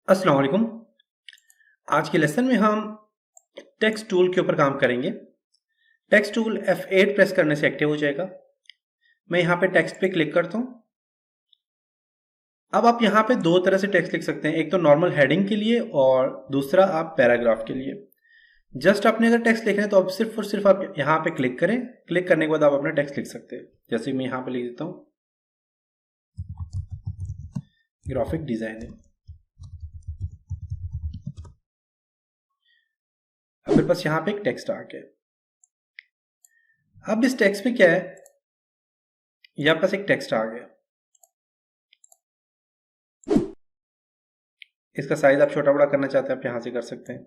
अस्सलाम वालेकुम। आज के लेसन में हम टेक्स्ट टूल के ऊपर काम करेंगे। टेक्स्ट टूल F8 प्रेस करने से एक्टिव हो जाएगा। मैं यहाँ पे टेक्स्ट पे क्लिक करता हूँ। अब आप यहाँ पे दो तरह से टेक्स्ट लिख सकते हैं, एक तो नॉर्मल हेडिंग के लिए और दूसरा आप पैराग्राफ के लिए। जस्ट आपने अगर टेक्स्ट लिखना है तो आप सिर्फ और सिर्फ आप यहाँ पे क्लिक करें। क्लिक करने के बाद आप अपना टेक्स्ट लिख सकते हैं। जैसे मैं यहाँ पे लिख देता हूँ ग्राफिक डिजाइनिंग। अब मेरे पास यहाँ पे एक टेक्स्ट आ गया। अब इस टेक्स्ट में क्या है, यहाँ पास एक टेक्स्ट आ गया। इसका साइज आप छोटा बड़ा करना चाहते हैं, आप यहां से कर सकते हैं।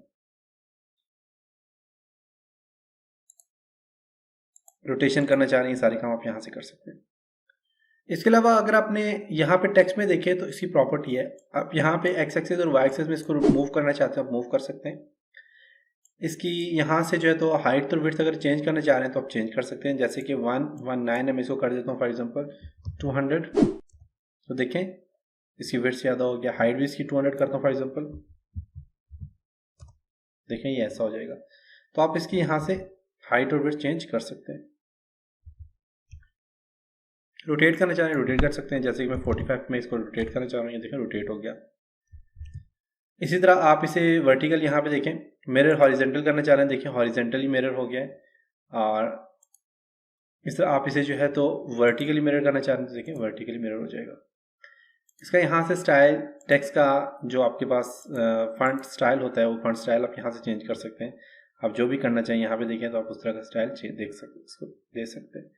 रोटेशन करना चाह रहे हैं, सारे काम आप यहां से कर सकते हैं। इसके अलावा अगर आपने यहाँ पे टेक्स्ट में देखे तो इसकी प्रॉपर्टी है, आप यहाँ पे एक्स एक्सिस और वाई एक्सिस में इसको मूव करना चाहते हैं, आप मूव कर सकते हैं। इसकी यहाँ से जो है तो हाइट और विड्थ अगर चेंज करना चाह रहे हैं तो आप चेंज कर सकते हैं। जैसे कि 119 मैं इसको कर देता हूँ फॉर एग्जांपल 200। तो देखें इसकी विड्थ ज़्यादा हो गया। हाइट भी इसकी 200 करता हूँ फॉर एग्जांपल, देखें ये ऐसा हो जाएगा। तो आप इसकी यहाँ से हाइट और विड्थ चेंज कर सकते हैं। रोटेट करना चाह रहे हैं रोटेट कर सकते हैं। जैसे कि मैं 45 में इसको रोटेट करना चाह रहा हूँ, ये देखें रोटेट हो गया। इसी तरह आप इसे वर्टिकल यहाँ पे देखें, मिरर हॉरिजेंटल करना चाह रहे हैं, देखिए हॉरिजेंटली मिरर हो गया है। और इस तरह आप इसे जो है तो वर्टिकली मिरर करना चाह रहे हैं तो देखें वर्टिकली मिरर हो जाएगा। इसका यहाँ से स्टाइल टेक्स्ट का जो आपके पास फॉन्ट स्टाइल होता है वो फॉन्ट स्टाइल आप यहाँ से चेंज कर सकते हैं। आप जो भी करना चाहिए यहाँ पे देखें तो आप उस तरह का स्टाइल देख सकते इसको दे सकते हैं।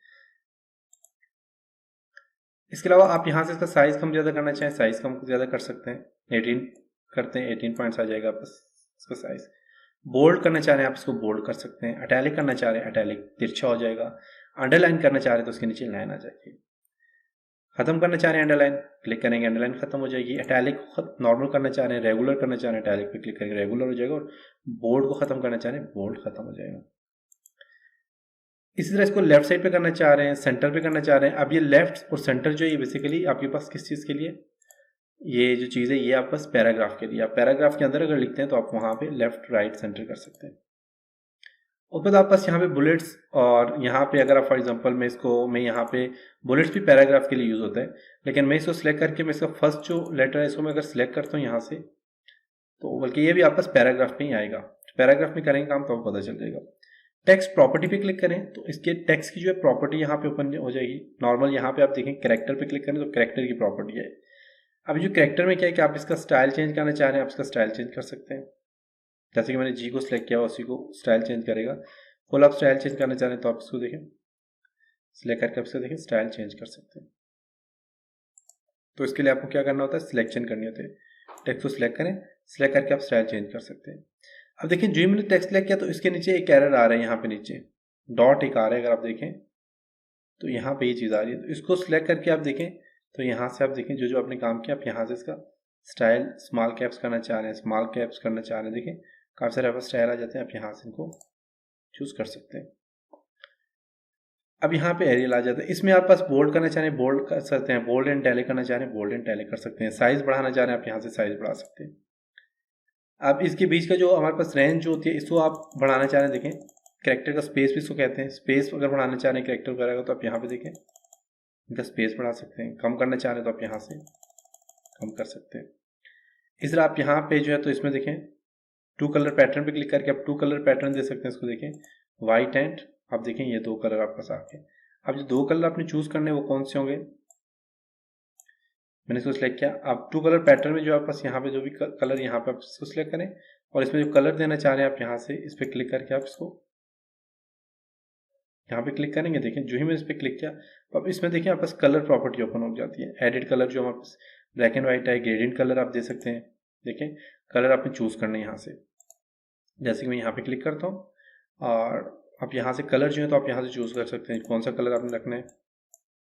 इसके अलावा आप यहाँ से इसका साइज कम ज़्यादा करना चाहें, साइज कम ज़्यादा कर सकते हैं। 18 करते हैं, 18 पॉइंट्स आ जाएगा बस इसका साइज। बोल्ड करना चाह रहे हैं आप इसको बोल्ड कर सकते हैं। अटैलिक करना चाह रहे हैं अटैलिक तिरछा हो जाएगा। अंडरलाइन करना चाह रहे हैं तो उसके नीचे लाइन आ जाएगी। खत्म करना चाह रहे हैं अंडरलाइन, क्लिक करेंगे अंडरलाइन खत्म हो जाएगी। अटैलिक नॉर्मल करना चाह रहे हैं, रेगुलर करना चाह रहे हैं, अटैलिक पे क्लिक करेंगे रेगुलर हो जाएगा। और बोल्ड को खत्म करना चाह रहे हैं बोल्ड खत्म हो जाएगा। इसी तरह इसको लेफ्ट साइड पे करना चाह रहे हैं, सेंटर पे करना चाह रहे हैं। अब ये लेफ्ट और सेंटर जो है ये बेसिकली आपके पास किस चीज़ के लिए, ये जो चीज़ है ये आप बस पैराग्राफ के लिए। आप पैराग्राफ के अंदर अगर लिखते हैं तो आप वहाँ पे लेफ्ट राइट सेंटर कर सकते हैं। ऊपर आप बस यहाँ पे बुलेट्स, और यहाँ पे अगर आप फॉर एग्जांपल मैं यहाँ पे बुलेट्स भी पैराग्राफ के लिए यूज़ होता है, लेकिन मैं इसको सिलेक्ट करके मैं इसका फर्स्ट जो लेटर है इसको मैं अगर सिलेक्ट करता हूँ यहाँ से तो बल्कि ये भी आपस पैराग्राफ में ही आएगा। पैराग्राफ में करेंगे काम तो आपको पता चल जाएगा। टेक्स्ट प्रॉपर्टी पे क्लिक करें तो इसके टेक्स्ट की जो है प्रॉपर्टी यहाँ पे ओपन हो जाएगी। नॉर्मल यहाँ पे आप देखें कैरेक्टर पे क्लिक करें तो कैरेक्टर की प्रॉपर्टी है। अब जो कैरेक्टर में क्या है कि आप इसका स्टाइल चेंज करना चाह रहे हैं, आप इसका स्टाइल चेंज कर सकते हैं। जैसे कि मैंने जी को सिलेक्ट किया उसी को स्टाइल चेंज करेगा। फुल आप स्टाइल चेंज करना चाह रहे हैं तो आप इसको देखें सिलेक्ट करके आप इसको देखें स्टाइल चेंज कर सकते हैं। तो इसके लिए आपको क्या करना होता है, सिलेक्शन करनी होती है। टेक्स्ट को सिलेक्ट करें, सिलेक्ट करके आप स्टाइल चेंज कर सकते हैं। अब देखिए जो मैंने टेक्स्ट सिलेक्ट किया तो इसके नीचे एक एरर आ रहा है, यहाँ पे नीचे डॉट एक आ रहा है। अगर आप देखें तो यहाँ पे ये चीज़ आ रही है। तो इसको सिलेक्ट करके आप देखें तो यहाँ से आप देखें जो जो आपने काम किया आप यहाँ से इसका स्टाइल स्मॉल कैप्स करना चाह रहे हैं, स्मॉल कैप्स करना चाह रहे हैं, देखें काफ़ी सारे आपको स्टाइल आ जाते हैं। आप यहाँ से इनको चूज़ कर सकते हैं। अब यहाँ पे एरियल आ जाता है। इसमें आप पास बोल्ड करना चाह रहे हैं बोल्ड कर सकते हैं, बोल्ड एंड टैली करना चाह रहे हैं बोल्ड एंड टैली कर सकते हैं। साइज बढ़ाना चाह रहे हैं आप यहाँ से साइज बढ़ा सकते हैं। अब इसके बीच का जो हमारे पास रेंज जो होती है इसको आप बढ़ाना चाह रहे हैं, देखें कैरेक्टर का स्पेस भी इसको कहते हैं। स्पेस अगर बढ़ाना चाह रहे हैं कैरेक्टर वगैरह का तो आप यहाँ पे देखें इनका स्पेस बढ़ा सकते हैं। कम करना चाह रहे हैं तो आप यहाँ से कम कर सकते हैं। इस तरह आप यहाँ पे जो है तो इसमें देखें टू कलर पैटर्न पे क्लिक करके आप टू कलर पैटर्न दे सकते हैं। इसको देखें वाइट एंड, आप देखें ये दो कलर आपका साथ है। अब जो दो कलर आपने चूज करने वो कौन से होंगे, मैंने इसको सिलेक्ट किया। आप टू कलर पैटर्न में जो आप पास यहाँ पे जो भी कलर यहाँ पे आप इसको सिलेक्ट करें और इसमें जो कलर देना चाह रहे हैं आप यहाँ से इस पर क्लिक करके आप इसको यहाँ पे क्लिक करेंगे। देखें जो ही मैंने इस पर क्लिक किया तो अब इसमें देखें आपके पास कलर प्रॉपर्टी ओपन हो जाती है। एडिट कलर जो हमारे पास ब्लैक एंड व्हाइट है, ग्रेडियंट कलर आप दे सकते हैं। देखें कलर आपने चूज करना है यहाँ से। जैसे कि मैं यहाँ पे क्लिक करता हूँ और आप यहाँ से कलर जो है तो आप यहाँ से चूज कर सकते हैं कौन सा कलर आपने रखना है।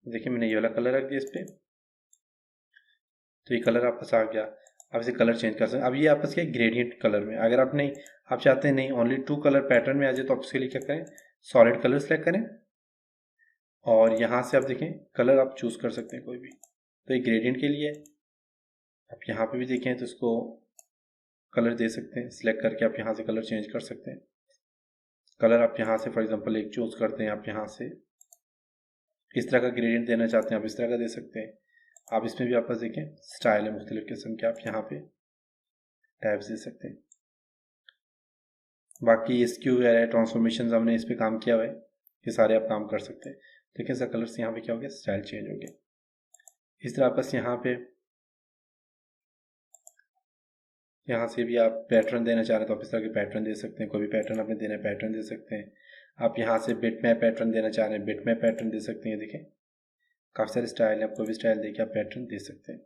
देखिए मैंने ये वाला कलर रख दिया इस पर, तो ये कलर आपका आ गया। आप इसे कलर चेंज कर सकते हैं। अब ये आपस के ग्रेडियंट कलर में, अगर आप नहीं आप चाहते हैं नहीं ओनली टू कलर पैटर्न में आ जाए तो आप इसके लिए क्या करें, सॉलिड कलर सेलेक्ट करें और यहाँ से आप देखें कलर आप चूज कर सकते हैं कोई भी। तो ये ग्रेडियंट के लिए आप यहाँ पे भी देखें तो इसको कलर दे सकते हैं। सिलेक्ट करके आप यहाँ से कलर चेंज कर सकते हैं। कलर आप यहाँ से फॉर एग्जांपल एक चूज़ करते हैं, आप यहाँ से इस तरह का ग्रेडियंट देना चाहते हैं आप इस तरह का दे सकते हैं। आप इसमें भी आपस देखें स्टाइल है मुख्तलिफ किस्म के, आप यहाँ पे टाइप्स दे सकते हैं। बाकी स्क्यू वगैरह ट्रांसफॉर्मेशन हमने इस पर काम किया हुआ है, ये सारे आप काम कर सकते हैं। देखिए सर कलर्स यहाँ पे क्या हो गया, स्टाइल चेंज हो गया। इस तरह आपस यहाँ से भी आप पैटर्न देना चाह रहे हैं तो आप इस तरह के पैटर्न दे सकते हैं। कोई भी पैटर्न आपने देना है पैटर्न दे सकते हैं। आप यहाँ से बिट मैप पैटर्न देना चाह रहे हैं बिट मैप पैटर्न दे सकते हैं। देखें काफ़ी सारे स्टाइल है, आप कोई भी स्टाइल देके आप पैटर्न दे सकते हैं।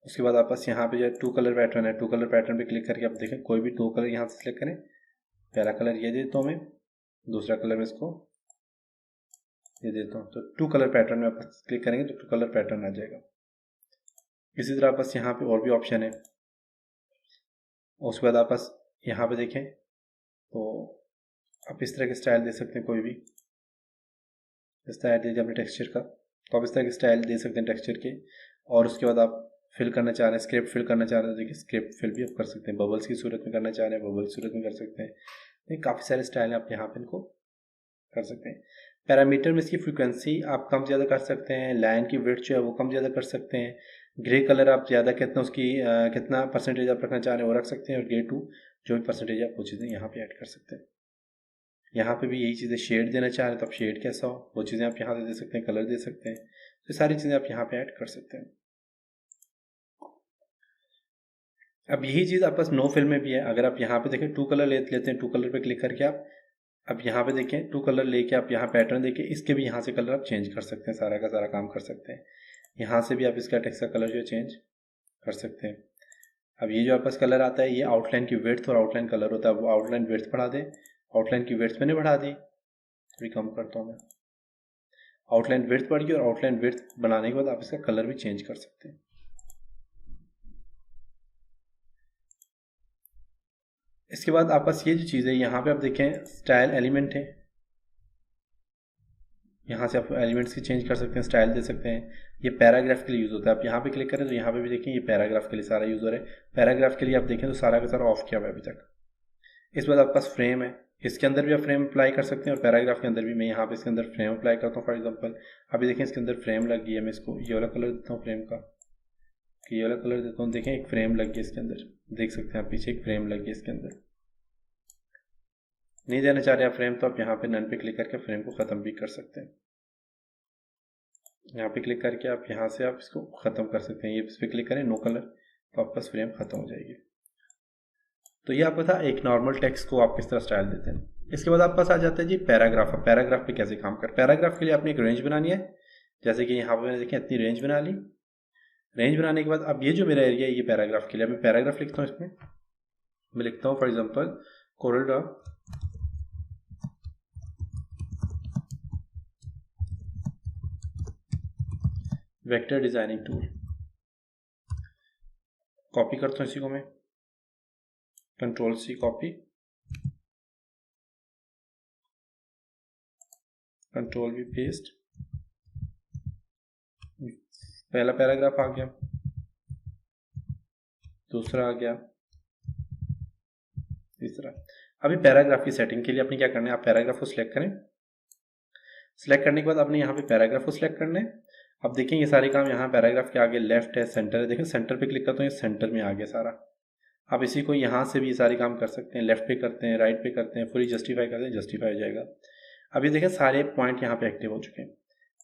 उसके बाद आप बस यहाँ पे जो 2 कलर पैटर्न है, 2 कलर पैटर्न पे क्लिक करके आप देखें कोई भी 2 कलर यहाँ से सिलेक्ट करें। पहला कलर ये देता हूँ मैं, दूसरा कलर मैं इसको ये देता हूँ, तो 2 कलर पैटर्न में आप क्लिक करेंगे तो 2 कलर पैटर्न आ जाएगा। इसी तरह बस यहाँ पे और भी ऑप्शन है। उसके बाद आप बस यहाँ पे देखें तो आप इस तरह के स्टाइल दे सकते हैं। कोई भी स्टाइल दीजिए अपने टेक्सचर का, तो आप इस तरह के स्टाइल दे सकते हैं टेक्सचर के। और उसके बाद आप फिल करना चाह रहे हैं, स्क्रिप्ट फिल करना चाह रहे हैं, देखिए स्क्रिप्ट फिल भी आप कर सकते हैं। बबल्स की सूरत में करना चाह रहे हैं बबल्स की सूरत में कर सकते हैं। ये काफ़ी सारे स्टाइल हैं, आप यहाँ पे इनको कर सकते हैं। पैरामीटर में इसकी फ्रीक्वेंसी आप कम ज़्यादा कर सकते हैं। लाइन की विड्थ जो है वो कम ज़्यादा कर सकते हैं। ग्रे कलर आप ज़्यादा कितना उसकी कितना परसेंटेज आप रखना चाह रहे हैं वो रख सकते हैं। और ग्रे टू जो भी परसेंटेज आप वो चीज़ें यहाँ पे ऐड कर सकते हैं। यहाँ पे भी यही चीज़ें शेड देना चाह रहे हैं तो आप शेड कैसा हो वो चीज़ें आप यहाँ से दे सकते हैं, कलर दे सकते हैं। तो सारी चीज़ें आप यहाँ पे ऐड कर सकते हैं। अब यही चीज़ आपके पास नो फिल में भी है। अगर आप यहाँ पे देखें 2 कलर लेते हैं, 2 कलर पे क्लिक करके आप अब यहाँ पे देखें 2 कलर लेके आप यहाँ पैटर्न देके इसके भी यहाँ से कलर आप चेंज कर सकते हैं, सारा का सारा काम कर सकते हैं। यहाँ से भी आप इसका टेक्स्ट का कलर जो है चेंज कर सकते हैं। अब ये जो आपके पास कलर आता है ये आउटलाइन की विड्थ और आउटलाइन कलर होता है। वो आउटलाइन विड्थ बढ़ा दे, आउटलाइन की विड्थ मैंने बढ़ा दी, थोड़ी कम करता हूँ मैं। आउटलाइन विड्थ बढ़ गई और आउटलाइन विड्थ बनाने के बाद आप इसका कलर भी चेंज कर सकते हैं। इसके बाद आप पास ये जो चीज़ है यहाँ पे आप देखें स्टाइल एलिमेंट है, यहाँ से आप एलिमेंट्स की चेंज कर सकते हैं, स्टाइल दे सकते हैं। ये पैराग्राफ के लिए यूज़ होता है। आप यहाँ पे क्लिक करें तो यहाँ पे भी देखें ये पैराग्राफ के लिए सारा यूज़ हो रहा है। पैराग्राफ के लिए आप देखें तो सारा का सारा ऑफ किया हुआ है अभी तक। इस बाद आपके पास फ्रेम है, इसके अंदर भी आप फ्रेम अप्लाई कर सकते हैं और पैराग्राफ के अंदर भी। मैं यहाँ पे इसके अंदर फ्रेम अप्लाई करता हूँ फॉर एग्जांपल। अभी देखें इसके अंदर फ्रेम लग गई है। मैं इसको ये वाला कलर देता हूँ फ्रेम का, ये वाला कलर देता हूँ। देखें एक फ्रेम लग गई इसके अंदर, देख सकते हैं आप पीछे एक फ्रेम लग गई इसके अंदर। नहीं देना चाह रहे आप फ्रेम तो आप यहाँ पे नन पे क्लिक करके फ्रेम को ख़त्म भी कर सकते हैं। यहाँ पे क्लिक करके आप यहाँ से आप इसको ख़त्म कर सकते हैं। ये इस पर क्लिक करें नो कलर तो आपका फ्रेम ख़त्म हो जाएगी। तो ये आपका था एक नॉर्मल टेक्स्ट को आप किस तरह स्टाइल देते हैं। इसके बाद आपके पास आ जाता है जी पैराग्राफ। पैराग्राफ पे कैसे काम कर, पैराग्राफ के लिए आपने एक रेंज बनानी है। जैसे कि यहाँ पर मैंने देखें इतनी रेंज बना ली। रेंज बनाने के बाद अब ये जो मेरा एरिया है ये पैराग्राफ के लिए, मैं पैराग्राफ लिखता हूँ। इसमें मैं लिखता हूँ for example Coral Draw vector designing tool. Copy करता हूँ इसी को मैं, control C copy, control V paste. पहला पैराग्राफ आ गया, दूसरा आ गया, तीसरा। अभी पैराग्राफ की सेटिंग के लिए आपने क्या करना है, आप पैराग्राफ को सिलेक्ट करें। सिलेक्ट करने के बाद आपने यहाँ पे पैराग्राफ को सिलेक्ट करना है। अब देखें ये सारे काम यहाँ पैराग्राफ के आगे लेफ्ट है, सेंटर है। देखें सेंटर पे क्लिक करता हूँ, ये सेंटर में आ गया सारा। आप इसी को यहाँ से भी ये सारे काम कर सकते हैं। लेफ्ट पे करते हैं, राइट पे करते हैं, फुली जस्टिफाई करते हैं, जस्टिफाई हो जाएगा। अभी देखें सारे पॉइंट यहाँ पे एक्टिव हो चुके हैं।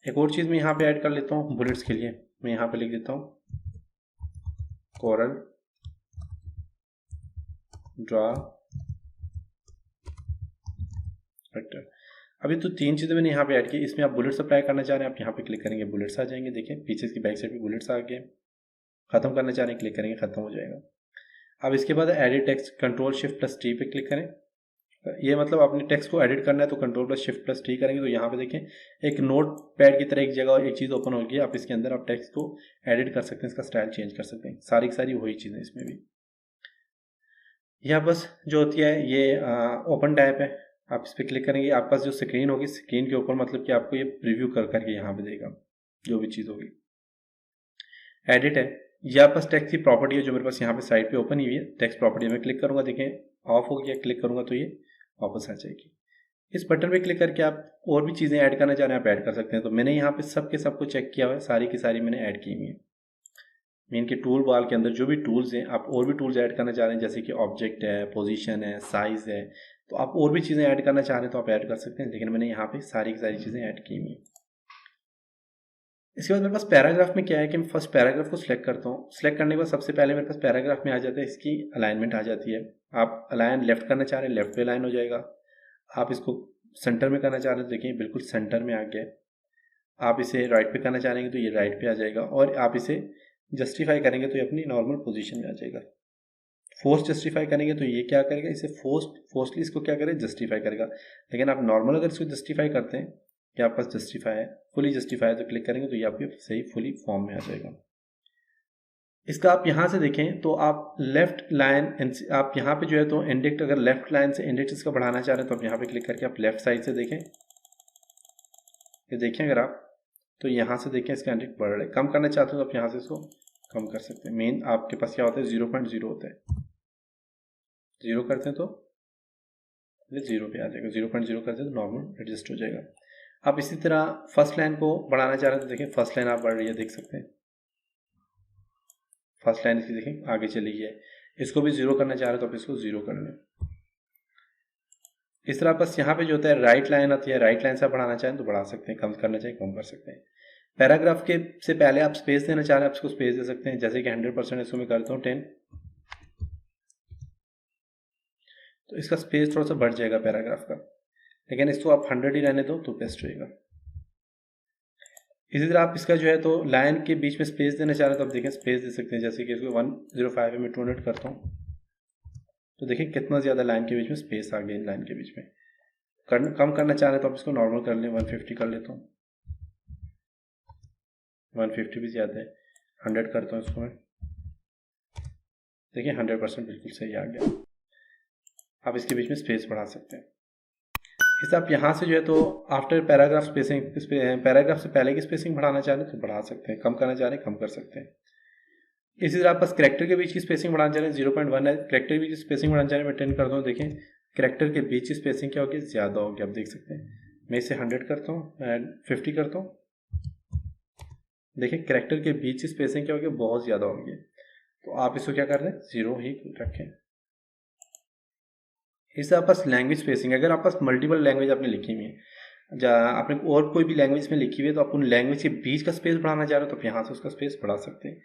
एक और चीज़ मैं यहाँ पे ऐड कर लेता हूँ बुलेट्स के लिए। मैं यहाँ पे लिख देता हूँ कोरल ड्रा वेक्टर। अभी तो 3 चीज़ें मैंने यहाँ पे ऐड की। इसमें आप बुलेट्स अप्लाई करना चाह रहे हैं, आप यहाँ पे क्लिक करेंगे बुलेट्स आ जाएंगे। देखें पीछे की बैक साइड पे बुलेट्स आ गए। खत्म करना चाह रहे हैं, क्लिक करेंगे खत्म हो जाएगा। अब इसके बाद edit text, control shift plus T पे क्लिक करें। ये मतलब अपने टेक्स्ट को एडिट करना है तो control plus shift plus T करेंगे तो यहाँ पे देखें एक नोट पैड की तरह एक जगह एक चीज़ ओपन होगी। आप इसके अंदर आप टेक्स्ट को एडिट कर सकते हैं, इसका स्टाइल चेंज कर सकते हैं। सारी की सारी वही चीज़ें इसमें भी। यह बस जो होती है ये ओपन टैब है, आप इस पर क्लिक करेंगे। आपके पास जो स्क्रीन होगी स्क्रीन के ऊपर मतलब कि आपको ये प्रीव्यू कर करके यहाँ पे देगा जो भी चीज़ होगी। एडिट है, ये आपके पास टेक्स्ट की प्रॉपर्टी है जो मेरे पास यहाँ पे साइड पे ओपन हुई है। टेक्स्ट प्रॉपर्टी में क्लिक करूंगा, देखें ऑफ हो गया, क्लिक करूंगा तो ये वापस आ जाएगी। इस बटन पे क्लिक करके आप और भी चीज़ें ऐड करना चाह रहे हैं आप ऐड कर सकते हैं। तो मैंने यहाँ पे सब के सबको चेक किया हुआ है, सारी की सारी मैंने ऐड की हुई है। मेन के टूल बार के अंदर जो भी टूल्स हैं, आप और भी टूल्स ऐड करना चाह रहे हैं जैसे कि ऑब्जेक्ट है, पोजीशन है, साइज है, तो आप और भी चीज़ें ऐड करना चाह रहे हैं तो आप ऐड कर सकते हैं। लेकिन मैंने यहाँ पे सारी की सारी चीज़ें ऐड की हुई हैं। इसके बाद मेरे पास पैराग्राफ में क्या है कि मैं फर्स्ट पैराग्राफ को सिलेक्ट करता हूँ। सिलेक्ट करने के बाद सबसे पहले मेरे पास पैराग्राफ में आ जाता है इसकी अलाइनमेंट आ जाती है। आप अलाइन लेफ्ट करना चाह रहे हैं, लेफ्ट पे अलाइन हो जाएगा। आप इसको सेंटर में करना चाह रहे हैं तो देखिए बिल्कुल सेंटर में आ गया। आप इसे राइट पे करना चाहेंगे तो ये राइट पे आ जाएगा, और आप इसे जस्टिफाई करेंगे तो ये अपनी नॉर्मल पोजीशन में आ जाएगा। फोर्स जस्टिफाई करेंगे तो ये क्या करेगा, इसे फोर्सली इसको क्या करेगा, जस्टिफाई करेगा। लेकिन आप नॉर्मल अगर इसको जस्टिफाई करते हैं कि आपके पास जस्टिफाई है, फुली जस्टिफाई तो क्लिक करेंगे तो ये आपके सही फुली फॉर्म में आ जाएगा। इसका आप यहाँ से देखें तो आप लेफ्ट लाइन, आप यहाँ पे जो है तो इंडेक्स, अगर लेफ्ट लाइन से इंडेक्स इसका बढ़ाना चाह रहे हैं तो आप यहाँ पे क्लिक करके आप लेफ्ट साइड से देखें। ये देखें अगर आप तो यहाँ से देखें इसका इंडेक्स बढ़ रहा है। कम करना चाहते हो तो आप यहाँ से इसको कम कर सकते हैं। मेन आपके पास क्या होता है, 0.0 होता है। 0 करते हैं तो 0 पे आ जाएगा, 0.0 करते हैं तो नॉर्मल एडजस्ट हो जाएगा। आप इसी तरह फर्स्ट लाइन को बढ़ाना चाह रहे हैं तो देखिए फर्स्ट लाइन आप बढ़ रही है, देख सकते हैं फर्स्ट लाइन इसकी देखें आगे चली गई है। इसको भी 0 करना चाह रहे हैं तो आप इसको 0 कर लें। इस तरह बस यहाँ पे जो होता है राइट लाइन आती है, राइट लाइन से आप बढ़ाना चाहें तो बढ़ा सकते हैं, कम करना चाहें कम कर सकते हैं। पैराग्राफ के से पहले आप स्पेस देना चाह रहे हैं, आप इसको स्पेस दे सकते हैं। जैसे कि 100% इसको मैं करता हूँ 10, तो इसका स्पेस थोड़ा सा बढ़ जाएगा पैराग्राफ का। लेकिन इसको आप 100 ही रहने दो तो बेस्ट रहेगा। इसी तरह आप इसका जो है तो लाइन के बीच में स्पेस देना चाह रहे हैं तो आप देखें स्पेस दे सकते हैं। जैसे कि इसको 105 में 200 करता हूँ तो देखिए कितना ज़्यादा लाइन के बीच में स्पेस आ गई। लाइन के बीच में कम करना चाह रहे हैं तो आप इसको नॉर्मल कर लें, 150 कर लेता हूँ। 150 भी ज़्यादा है, 100 करता हूँ इसको मैं। देखिए 100% बिल्कुल सही आ गया। आप इसके बीच में स्पेस बढ़ा सकते हैं। इस आप यहाँ से जो है तो आफ्टर पैराग्राफ स्पेसिंग, पैराग्राफ से पहले की स्पेसिंग बढ़ाना चाह रहे हैं तो बढ़ा सकते हैं, कम करना चाह रहे हैं कम कर सकते हैं। इसी तरह आप बस कैरेक्टर के बीच की स्पेसिंग बढ़ाना चाह रहे हैं 0.1 है, कैरेक्टर के बीच की स्पेसिंग बढ़ाना चाह रहे हैं मैं 10 करता हूँ। देखें कैरेक्टर के बीच की स्पेसिंग क्या होगी, ज़्यादा होगी, आप देख सकते हैं। मैं इसे 100 करता हूँ एंड 50 करता हूँ। देखिए कैरेक्टर के बीच की स्पेसिंग क्या होगी, बहुत ज़्यादा होगी। तो आप इसको क्या कर दें, 0 ही रखें। इससे आप पास लैंग्वेज स्पेसिंग, अगर आप पास मल्टीपल लैंग्वेज आपने लिखी हुई है, आपने और कोई भी लैंग्वेज में लिखी हुई है तो आप उन लैंग्वेज के बीच का स्पेस बढ़ाना चाह रहे हो तो आप यहाँ से उसका स्पेस बढ़ा सकते हैं।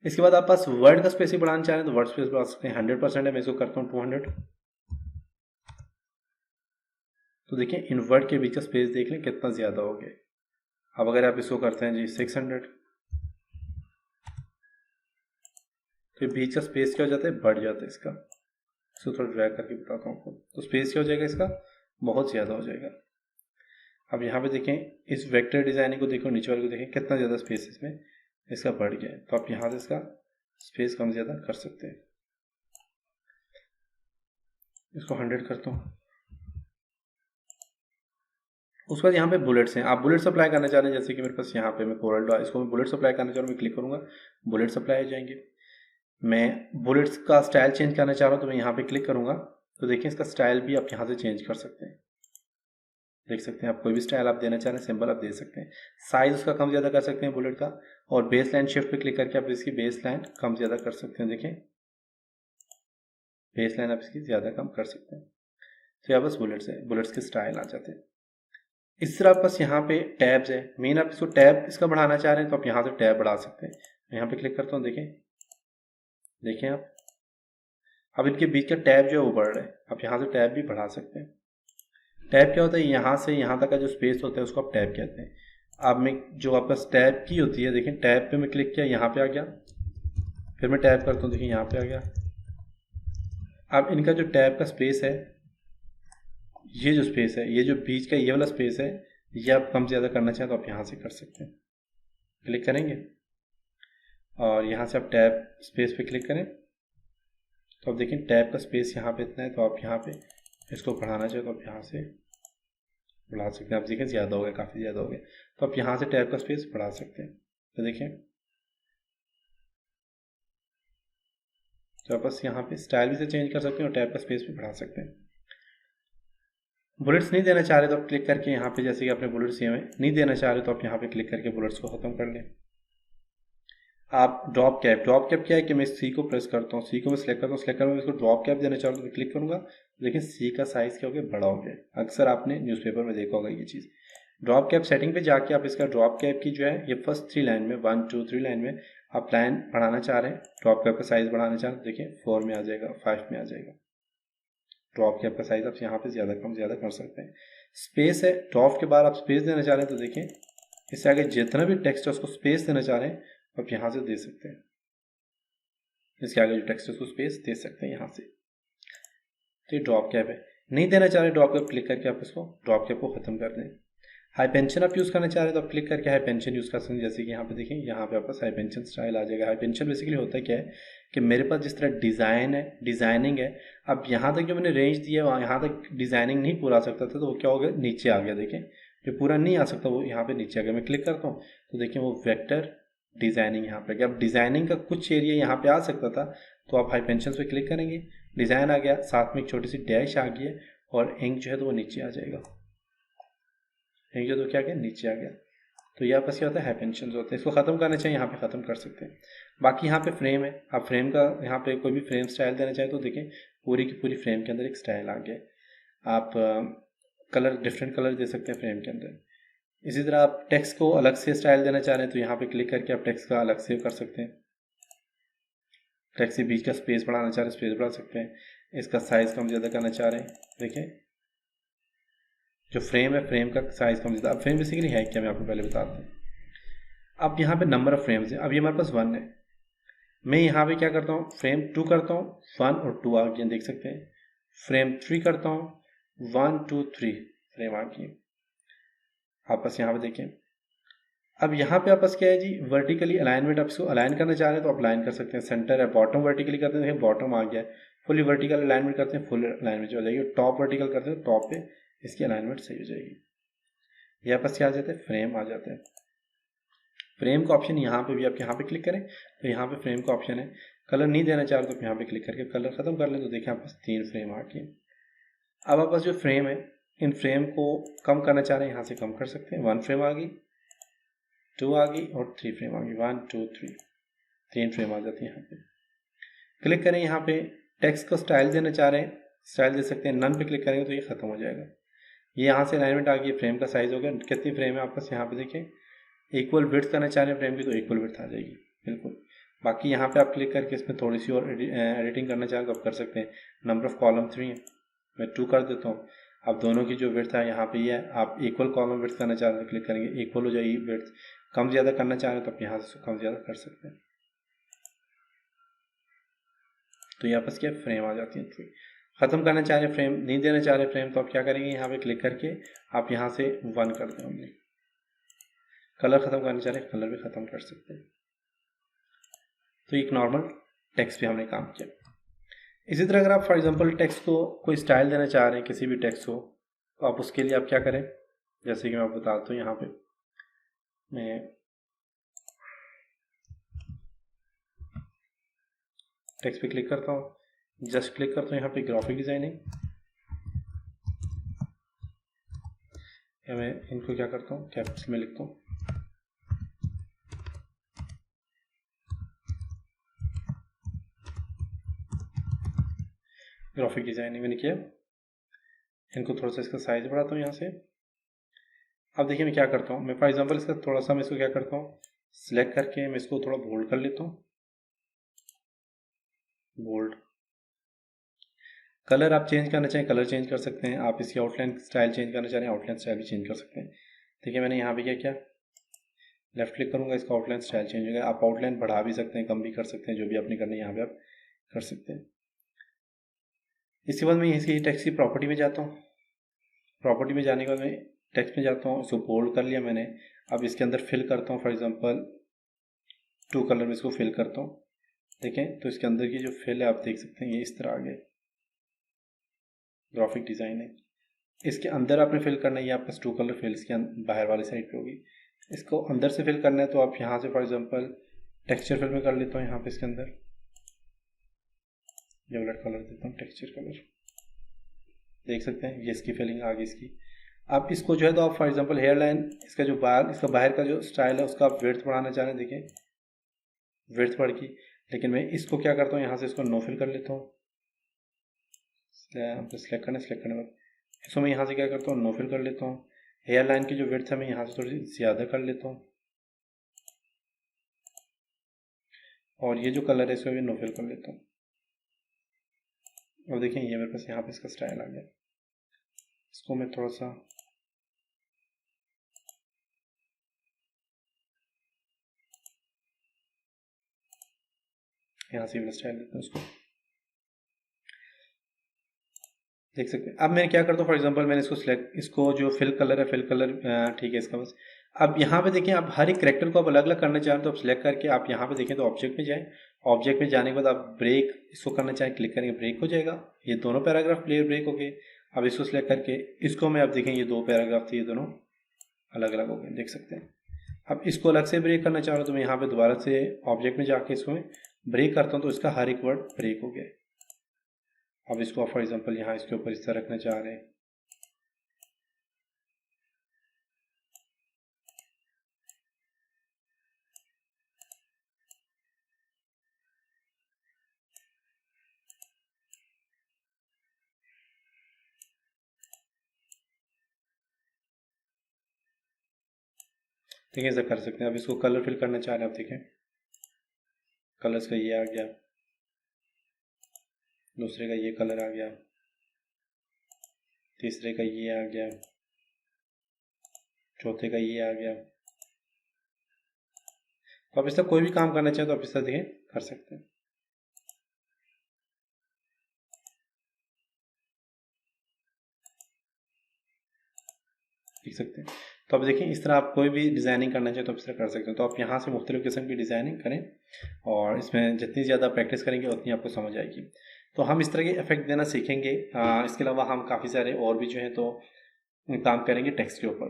इसके बाद आप पास वर्ड का स्पेस ही बढ़ाना चाह रहे हैं तो वर्ड स्पेस बढ़ा सकते हैं। 100% है, मैं इसको करता हूँ 200। तो देखिए इन वर्ड के बीच का स्पेस देख लें कितना ज़्यादा हो गया। अब अगर आप इसको करते हैं जी 600 तो बीच का स्पेस क्या हो जाता है, बढ़ जाता है इसका। इसको थोड़ा ड्रैग करके बताता हूँ आपको। तो स्पेस क्या हो जाएगा इसका, बहुत ज़्यादा हो जाएगा। अब यहाँ पे देखें इस वेक्टर डिज़ाइनिंग को देखो, नीचे वाले को देखें कितना ज़्यादा स्पेस इसमें इसका बढ़ गया है। तो आप यहाँ से इसका स्पेस कम ज़्यादा कर सकते हैं। इसको 100 करता हूँ। उसके बाद यहाँ पे बुलेट्स हैं, आप बुलेट्स अप्लाई करना चाह रहे हैं। जैसे कि मेरे पास यहाँ पे मैं कोरल ड्रॉ, इसको मैं बुलेट्स अप्लाई करना चाह रहा हूँ, मैं क्लिक करूँगा बुलेट्स अप्लाई हो जाएंगे। मैं बुलेट्स का स्टाइल चेंज करना चाह रहा हूँ तो मैं यहाँ पे क्लिक करूँगा तो देखिए इसका स्टाइल भी आप यहाँ से चेंज कर सकते हैं। देख सकते हैं आप कोई भी स्टाइल आप देना चाह रहे हैं, सिंबल आप दे सकते हैं। साइज उसका कम ज़्यादा कर सकते हैं बुलेट का, और बेस लाइन शिफ्ट पे क्लिक करके आप इसकी बेस लाइन कम ज़्यादा कर सकते हैं। देखें बेस लाइन आप इसकी ज़्यादा कम कर सकते हैं। तो यहाँ बस बुलेट्स है, बुलेट्स के स्टाइल आ जाते हैं। इस तरह बस यहाँ पे टैब्स है, मेन आप इसको टैब इसका बढ़ाना चाह रहे हैं तो आप यहाँ से टैब बढ़ा सकते हैं। यहाँ पे क्लिक करता हूँ, देखें आप अब इनके बीच का टैब जो है वो बढ़ रहा है। आप यहाँ से टैब भी बढ़ा सकते हैं। टैब क्या होता है, यहाँ से यहाँ तक का जो स्पेस होता है उसको आप टैब कहते हैं। अब मैं जो आपका टैब की होती है, देखें टैब पे मैं क्लिक किया, यहाँ पे आ गया, फिर मैं टैब करता हूँ, देखिए यहाँ पे आ गया। अब इनका जो टैब का स्पेस है, ये जो स्पेस है, ये जो बीच का ये वाला स्पेस है, ये आप कम ज़्यादा करना चाहें तो आप यहाँ से कर सकते हैं। क्लिक करेंगे और यहाँ से आप टैब स्पेस पे क्लिक करें तो आप देखें टैब का स्पेस यहाँ पे इतना है, तो आप यहाँ पे इसको बढ़ाना चाहें तो आप यहाँ से बढ़ा सकते हैं। आप देखें ज़्यादा हो गया, काफ़ी ज़्यादा हो गया, तो आप यहाँ से टैब का स्पेस बढ़ा सकते हैं। तो देखें तो आप बस यहाँ पे स्टाइल भी से चेंज कर सकते हैं और टैब का स्पेस भी बढ़ा सकते हैं। बुलेट्स नहीं देना चाह रहे तो आप क्लिक करके यहाँ पे, जैसे कि आपने बुलेट्स दिए हुए नहीं देना चाह रहे तो आप यहाँ पे क्लिक करके बुलेट्स को ख़त्म कर लें। आप ड्रॉप कैप क्या है कि मैं सी को प्रेस करता हूँ, सी को मैं सेलेक्ट करता हूँ, सेलेक्ट कर मैं इसको ड्रॉप कैप देना चाहूँ तो मैं क्लिक करूँगा, लेकिन सी का साइज़ क्या हो गया, बड़ा हो गया। अक्सर आपने न्यूज़पेपर में देखा होगा ये चीज़। ड्रॉप कैप सेटिंग पे जाके आप इसका ड्रॉप कैप की जो है ये फर्स्ट 3 लाइन में 1 2 3 लाइन में आप लाइन बढ़ाना चाह रहे हैं, ड्रॉप कैप का साइज़ बढ़ाना चाह रहे हैं, देखिए 4 में आ जाएगा, 5 में आ जाएगा। ड्रॉप कैप का साइज़ आप यहाँ पे ज़्यादा कम ज़्यादा कर सकते हैं। स्पेस है, ड्रॉप के बाद आप स्पेस देना चाह रहे हैं तो देखिए इससे आगे जितना भी टेक्स्ट है उसको स्पेस देना चाह रहे हैं आप यहाँ से दे सकते हैं। इसके आगे जो टेक्स्ट है उसको स्पेस दे सकते हैं यहाँ से। तो ये ड्रॉप कैप है। नहीं देना चाह रहे ड्रॉप कैप, क्लिक करके आप इसको ड्रॉप कैप को ख़त्म कर दें। हाई पेंशन आप यूज़ करना चाह रहे हैं तो आप क्लिक करके हाई पेंशन यूज़ कर सकते हैं। जैसे कि यहाँ पे देखिए, यहाँ पे आपका हाई पेंशन स्टाइल आ जाएगा। हाई पेंशन बेसिकली होता क्या है कि मेरे पास जिस तरह डिज़ाइन है, डिज़ाइनिंग है, अब यहाँ तक जो मैंने रेंज दिया है वहाँ यहाँ तक डिज़ाइनिंग नहीं पूरा आ सकता था तो वो क्या हो गया, नीचे आ गया। देखें जो पूरा नहीं आ सकता वो यहाँ पे नीचे आ गया। मैं क्लिक करता हूँ तो देखिए वो वेक्टर डिज़ाइनिंग यहाँ पे आ गया। अब डिज़ाइनिंग का कुछ एरिया यहाँ पे आ सकता था तो आप हाई पेंशन पे क्लिक करेंगे, डिज़ाइन आ गया, साथ में एक छोटी सी डैश आ गई है और इंक जो है तो वो नीचे आ जाएगा। इंक जो तो क्या गया, नीचे आ गया। तो यहाँ पर क्या होता है, हाई पेंशन होते हैं। इसको ख़त्म करना चाहिए यहाँ पे ख़त्म कर सकते हैं। बाकी यहाँ पे फ्रेम है, आप फ्रेम का यहाँ पे कोई भी फ्रेम स्टाइल देना चाहें तो देखें पूरी की पूरी फ्रेम के अंदर एक स्टाइल आ गया। आप कलर डिफरेंट कलर दे सकते हैं फ्रेम के अंदर। इसी तरह आप टेक्स्ट को अलग से स्टाइल देना चाह रहे हैं तो यहाँ पे क्लिक करके आप टेक्स्ट का अलग से कर सकते हैं। टेक्स्ट के बीच का स्पेस बढ़ाना चाह रहे हैं, स्पेस बढ़ा सकते हैं। इसका साइज़ कम ज़्यादा करना चाह रहे हैं, देखें जो फ्रेम है फ्रेम का साइज़ कम ज़्यादा। अब फ्रेम बेसिकली है क्या, मैं आपको पहले बताता हूँ। अब यहाँ पे नंबर ऑफ फ्रेम्स है, अब ये हमारे पास 1 है। मैं यहाँ पे क्या करता हूँ, फ्रेम 2 करता हूँ, 1 और 2 आ गए देख सकते हैं। फ्रेम 3 करता हूँ, 1 2 3 फ्रेम आ गई। आपस यहाँ पे देखें। अब यहाँ पे आपस क्या है जी, वर्टिकली अलाइनमेंट, आप इसको अलाइन करना चाह रहे हैं तो आप अलाइन कर सकते हैं। सेंटर है, बॉटम वर्टिकली करते हैं, बॉटम आ गया है। फुली वर्टिकल अलाइनमेंट करते हैं, फुल अलाइनमेंट हो जाएगी। टॉप वर्टिकल करते हैं, टॉप पे इसकी अलाइनमेंट सही हो जाएगी। यहाँ पर क्या आ जाता है, फ्रेम आ जाता है। फ्रेम का ऑप्शन यहाँ पे भी आप यहाँ पे क्लिक करें तो यहाँ पे फ्रेम का ऑप्शन है। कलर नहीं देना चाह रहे तो यहाँ पे क्लिक करके कलर ख़त्म कर लें तो देखिए आपके पास 3 फ्रेम आ गए। अब आपके पास जो फ्रेम है, इन फ्रेम को कम करना चाह रहे हैं, यहाँ से कम कर सकते हैं। 1 फ्रेम आ गई, 2 आ गई और 3 फ्रेम आ गई। 1 2 3 3 फ्रेम आ जाती है यहाँ पे। क्लिक करें, यहाँ पे टेक्स्ट को स्टाइल देना चाह रहे हैं, स्टाइल दे सकते हैं। नन पे क्लिक करेंगे तो ये ख़त्म हो जाएगा। ये यहाँ से अलाइनमेंट आ गई, फ्रेम का साइज़ हो गया। कितनी फ्रेम है आपके पास, यहाँ पे देखें इक्वल विड्थ करना चाह रहे हैं फ्रेम की तो इक्वल विड्थ आ जाएगी बिल्कुल। बाकी यहाँ पे आप क्लिक करके इसमें थोड़ी सी और एडिटिंग करना चाहें तो आप कर सकते हैं। नंबर ऑफ कॉलम 3 है, मैं 2 कर देता हूँ। अब दोनों की जो विड्थ है यहाँ पे ये है, आप इक्वल कॉलम विड्थ करना चाह रहे हैं क्लिक करेंगे, इक्वल हो जाएगी विड्थ। कम ज़्यादा करना चाह रहे हैं तो आप यहाँ से कम ज़्यादा कर सकते हैं। तो यहाँ पर क्या फ्रेम आ जाती है 3। ख़त्म करना चाह रहे हैं, फ्रेम नहीं देना चाह रहे फ्रेम, तो आप क्या करेंगे, यहाँ पे क्लिक करके आप यहाँ से 1 कर दें। हमने कलर ख़त्म करना चाह रहे हैं, कलर भी ख़त्म कर सकते हैं। तो एक नॉर्मल टेक्स्ट पे हमने काम किया। इसी तरह अगर आप फॉर एग्जांपल टेक्स्ट को कोई स्टाइल देना चाह रहे हैं किसी भी टेक्स्ट को, तो आप उसके लिए आप क्या करें, जैसे कि मैं आपको बताता हूँ। यहाँ पे मैं टेक्स्ट पे क्लिक करता हूँ, जस्ट क्लिक करता हूँ यहाँ पे ग्राफिक डिज़ाइनिंग, या मैं इनको क्या करता हूँ कैपिटल में लिखता हूँ। ग्राफिक डिज़ाइनिंग मैंने किया, इनको थोड़ा सा इसका साइज बढ़ाता हूँ यहाँ से। अब देखिए मैं क्या करता हूँ, मैं फॉर एग्जांपल इसका थोड़ा सा मैं इसको क्या करता हूँ, सिलेक्ट करके मैं इसको थोड़ा बोल्ड कर लेता हूँ। बोल्ड कलर आप चेंज करना चाहें कलर चेंज कर सकते हैं। आप इसकी आउटलाइन स्टाइल चेंज करना चाह रहे हैं, आउटलाइन स्टाइल भी चेंज कर सकते हैं। देखिए मैंने यहाँ पे क्या किया, लेफ्ट क्लिक करूँगा, इसका आउटलाइन स्टाइल चेंज हो गया। आप आउटलाइन बढ़ा भी सकते हैं, कम भी कर सकते हैं, जो भी आपने करना है यहाँ पे आप कर सकते हैं। इसके बाद मैं इसकी टेक्स्ट की प्रॉपर्टी में जाता हूँ। प्रॉपर्टी में जाने के बाद मैं टेक्स्ट में जाता हूँ, इसको बोल्ड कर लिया मैंने। अब इसके अंदर फिल करता हूँ, फॉर एग्जांपल 2 कलर में इसको फिल करता हूँ। देखें तो इसके अंदर की जो फिल है आप देख सकते हैं, ये इस तरह आ गए। ग्राफिक डिज़ाइन है, इसके अंदर आपने फिल करना है। ये आपका 2 कलर फिल इसके बाहर वाली साइड पे होगी। इसको अंदर से फिल करना है, तो आप यहाँ से फॉर एग्जांपल टेक्सचर फिल में कर लेता हूँ यहाँ पे इसके अंदर। ये वाला कलर देता हूँ, टेक्सचर कलर, देख सकते हैं ये इसकी फिलिंग आ गई इसकी। अब इसको जो है तो आप फॉर एग्जांपल हेयर लाइन, इसका जो इसका बाहर का जो स्टाइल है उसका आप विड्थ बढ़ाना चाह रहे हैं, देखिए विड्थ बढ़ गई। लेकिन मैं इसको क्या करता हूँ, यहाँ से इसको नो फिल कर लेता हूँ, सेलेक्ट करने में इसको मैं यहाँ से क्या करता हूँ, नो फिल कर लेता हूँ। हेयर लाइन की जो विड्थ है मैं यहाँ से थोड़ी सी ज़्यादा कर लेता हूँ, और ये जो कलर है इसको भी नो फिल कर लेता हूँ। और देखिए ये मेरे पास यहाँ पे इसका स्टाइल आ गया। इसको मैं थोड़ा सा यहाँ से भी स्टाइल देता हूँ इसको, देख सकते हैं। अब मैं क्या करता हूँ, फॉर एग्जांपल मैंने इसको सिलेक्ट, इसको जो फिल कलर है फिल कलर ठीक है इसका बस। अब यहाँ पे देखें, आप हर एक करेक्टर को आप अलग अलग करना चाहें तो आप सिलेक्ट करके आप यहाँ पे देखें तो ऑब्जेक्ट में जाएं। ऑब्जेक्ट में जाने के बाद आप ब्रेक इसको करना चाहें, क्लिक करेंगे ब्रेक हो जाएगा, ये दोनों पैराग्राफ प्ले ब्रेक हो गए। अब इसको सिलेक्ट करके इसको मैं, आप देखें ये 2 पैराग्राफ थे, ये दोनों अलग अलग हो गए, देख सकते हैं। अब इसको अलग से ब्रेक करना चाह रहा हूँ तो मैं यहाँ पे दोबारा से ऑब्जेक्ट में जाके इसको मैं ब्रेक करता हूँ तो इसका हर एक वर्ड ब्रेक हो गया। अब इसको फॉर एग्जांपल यहाँ इसके ऊपर इस तरह रखना चाह रहे हैं, ठीक है ऐसा कर सकते हैं। अब इसको कलर फिल करना चाह रहे हैं, आप देखें कलर्स का ये आ गया, दूसरे का ये कलर आ गया, तीसरे का ये आ गया, चौथे का ये आ गया। तो आप इस तरह कोई भी काम करना चाहें तो आप इस तरह देखें कर सकते हैं, देख सकते हैं। तो अब देखिए इस तरह आप कोई भी डिज़ाइनिंग करना चाहें तो आप इस तरह कर सकते हैं। तो आप यहाँ से मुख्तलिफ़ किस्म की डिज़ाइनिंग करें और इसमें जितनी ज़्यादा प्रैक्टिस करेंगे उतनी आपको समझ आएगी। तो हम इस तरह के इफेक्ट देना सीखेंगे। इसके अलावा हम काफ़ी सारे और भी जो है तो काम करेंगे टेक्स्ट के ऊपर।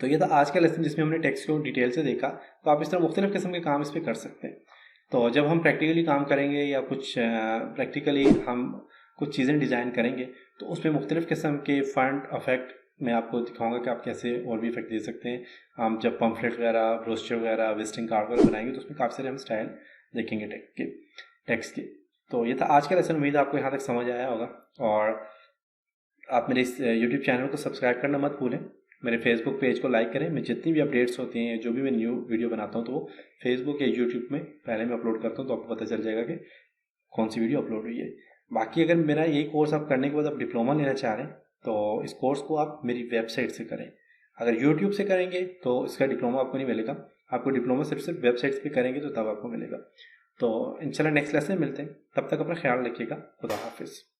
तो ये था आज का लेसन जिसमें हमने टेक्स्ट को डिटेल से देखा। तो आप इस तरह मुख्तलिफ़ किस्म के काम इस पर कर सकते हैं। तो जब हम प्रैक्टिकली काम करेंगे या कुछ प्रैक्टिकली हम कुछ चीज़ें डिज़ाइन करेंगे तो उसमें मुख्तलिफ़ किस्म के फंट इफेक्ट मैं आपको दिखाऊंगा कि आप कैसे और भी इफेक्ट दे सकते हैं। हम जब पम्फलेट वगैरह, ब्रोशर वगैरह, विजिटिंग कार्ड वगैरह बनाएंगे तो उसमें काफ़ी सारे हम स्टाइल देखेंगे टेक्स्ट के। तो ये था आज का लेसन, उम्मीद आपको यहाँ तक समझ आया होगा। और आप मेरे इस यूट्यूब चैनल को सब्सक्राइब करना मत भूलें, मेरे फेसबुक पेज को लाइक करें। मैं जितनी भी अपडेट्स होती हैं, जो भी मैं न्यू वीडियो बनाता हूँ तो वो फेसबुक या यूट्यूब में पहले मैं अपलोड करता हूँ तो आपको पता चल जाएगा कि कौन सी वीडियो अपलोड हुई है। बाकी अगर मेरा यही कोर्स आप करने के बाद आप डिप्लोमा लेना चाह रहे हैं तो इस कोर्स को आप मेरी वेबसाइट से करें। अगर यूट्यूब से करेंगे तो इसका डिप्लोमा आपको नहीं मिलेगा, आपको डिप्लोमा सिर्फ वेबसाइट्स पे करेंगे तो तब आपको मिलेगा। तो इंशाल्लाह नेक्स्ट लेसन मिलते हैं, तब तक अपना ख्याल रखिएगा। खुदा हाफिज़।